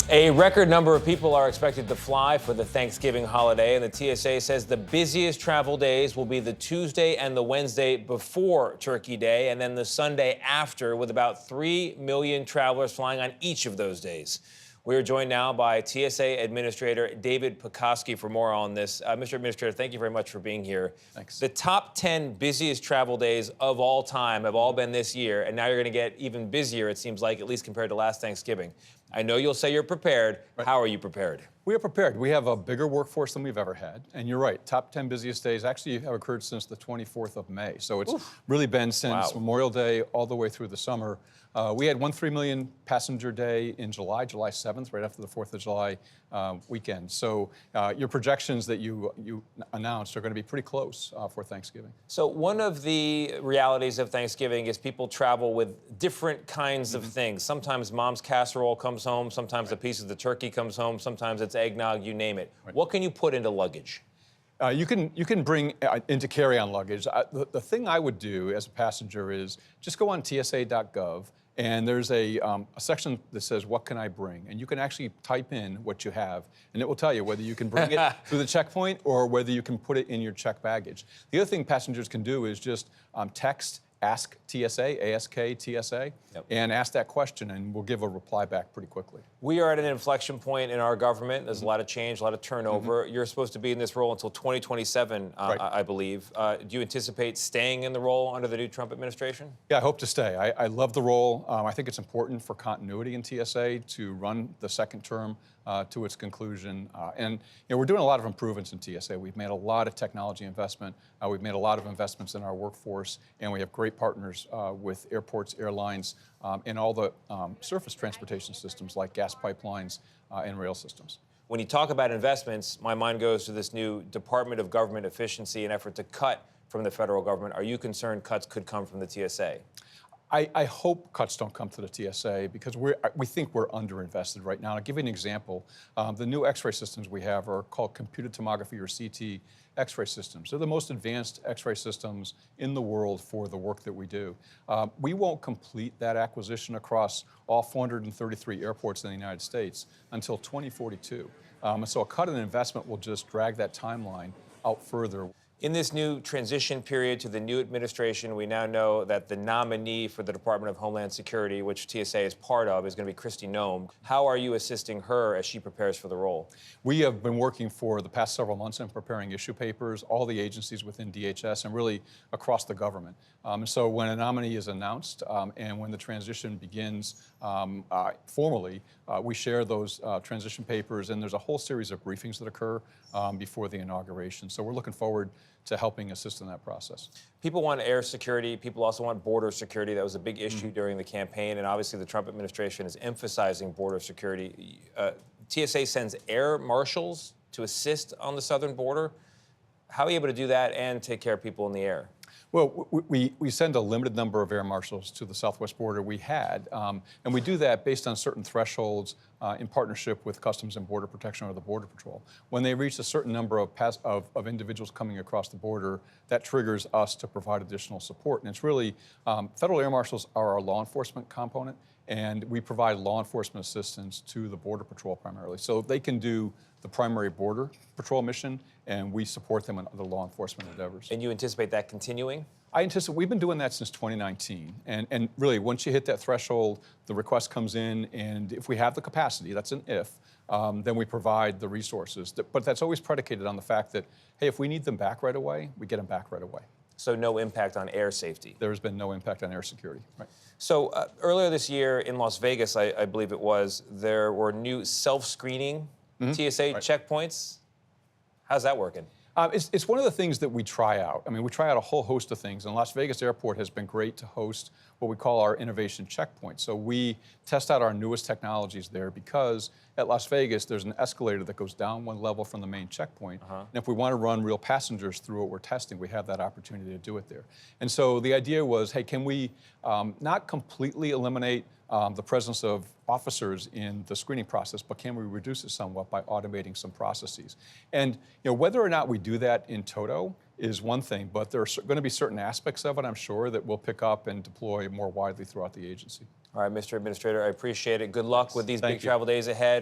A record number of people are expected to fly for the Thanksgiving holiday, and the TSA says the busiest travel days will be the Tuesday and the Wednesday before Turkey Day, and then the Sunday after, with about 3 million travelers flying on each of those days. We are joined now by TSA Administrator David Pekoske for more on this. Mr. Administrator, thank you very much for being here. Thanks. The top 10 busiest travel days of all time have all been this year, and now you're going to get even busier, it seems like, at least compared to last Thanksgiving. I know you'll say you're prepared. Right. How are you prepared? We are prepared. We have a bigger workforce than we've ever had. And you're right, top 10 busiest days actually have occurred since the 24th of May. So it's really been since Memorial Day all the way through the summer. We had 3 million passenger day in July 7th, right after the 4th of July weekend. So your projections that you announced are going to be pretty close for Thanksgiving. So one of the realities of Thanksgiving is people travel with different kinds of things. Sometimes mom's casserole comes home, sometimes a piece of the turkey comes home, sometimes it's eggnog, you name it. Right. What can you put into luggage? You can bring into carry-on luggage. The thing I would do as a passenger is just go on TSA.gov, and there's a section that says, what can I bring? And you can actually type in what you have, and it will tell you whether you can bring it through the checkpoint or whether you can put it in your checked baggage. The other thing passengers can do is just text Ask TSA, ASK TSA, and ask that question, and we'll give a reply back pretty quickly. We are at an inflection point in our government. There's a lot of change, a lot of turnover. You're supposed to be in this role until 2027, right. I believe. Do you anticipate staying in the role under the new Trump administration? Yeah, I hope to stay. I love the role. I think it's important for continuity in TSA to run the second term to its conclusion. And we're doing a lot of improvements in TSA. We've made a lot of technology investment. We've made a lot of investments in our workforce, and we have great partners with airports, airlines, and all the surface transportation systems like gas pipelines and rail systems. When you talk about investments, my mind goes to this new Department of Government Efficiency, an effort to cut from the federal government. Are you concerned cuts could come from the TSA? I hope cuts don't come to the TSA because we think we're underinvested right now. I'll give you an example. The new X-ray systems we have are called computed tomography or CT X-ray systems. They're the most advanced X-ray systems in the world for the work that we do. We won't complete that acquisition across all 433 airports in the United States until 2042. So a cut in investment will just drag that timeline out further. In this new transition period to the new administration, we now know that the nominee for the Department of Homeland Security, which TSA is part of, is going to be Kristi Noem. How are you assisting her as she prepares for the role? We have been working for the past several months on preparing issue papers, all the agencies within DHS and really across the government. So when a nominee is announced and when the transition begins formally, we share those transition papers, and there's a whole series of briefings that occur before the inauguration. So we're looking forward to helping assist in that process. People want air security. People also want border security. That was a big issue during the campaign, and obviously the Trump administration is emphasizing border security. TSA sends air marshals to assist on the southern border. How are you able to do that and take care of people in the air? Well, we send a limited number of air marshals to the southwest border. We had, and we do that based on certain thresholds in partnership with Customs and Border Protection or the Border Patrol. When they reach a certain number of individuals coming across the border, that triggers us to provide additional support. And it's really, federal air marshals are our law enforcement component, and we provide law enforcement assistance to the Border Patrol primarily. So they can do the primary Border Patrol mission, and we support them in other law enforcement endeavors. And you anticipate that continuing? I anticipate, we've been doing that since 2019. And really, once you hit that threshold, the request comes in, and if we have the capacity, that's an if, then we provide the resources. But that's always predicated on the fact that, hey, if we need them back right away, we get them back right away. So no impact on air safety? There has been no impact on air security, right. So earlier this year in Las Vegas, I believe it was, there were new self-screening TSA checkpoints. How's that working? It's one of the things that we try out. I mean, we try out a whole host of things, and Las Vegas Airport has been great to host what we call our innovation checkpoint. So we test out our newest technologies there because at Las Vegas, there's an escalator that goes down one level from the main checkpoint. And if we want to run real passengers through what we're testing, we have that opportunity to do it there. And so the idea was, hey, can we not completely eliminate the presence of officers in the screening process, but can we reduce it somewhat by automating some processes? And whether or not we do that in toto is one thing, but there are going to be certain aspects of it, I'm sure, that we'll pick up and deploy more widely throughout the agency. All right, Mr. Administrator, I appreciate it. Good luck with these big travel days ahead.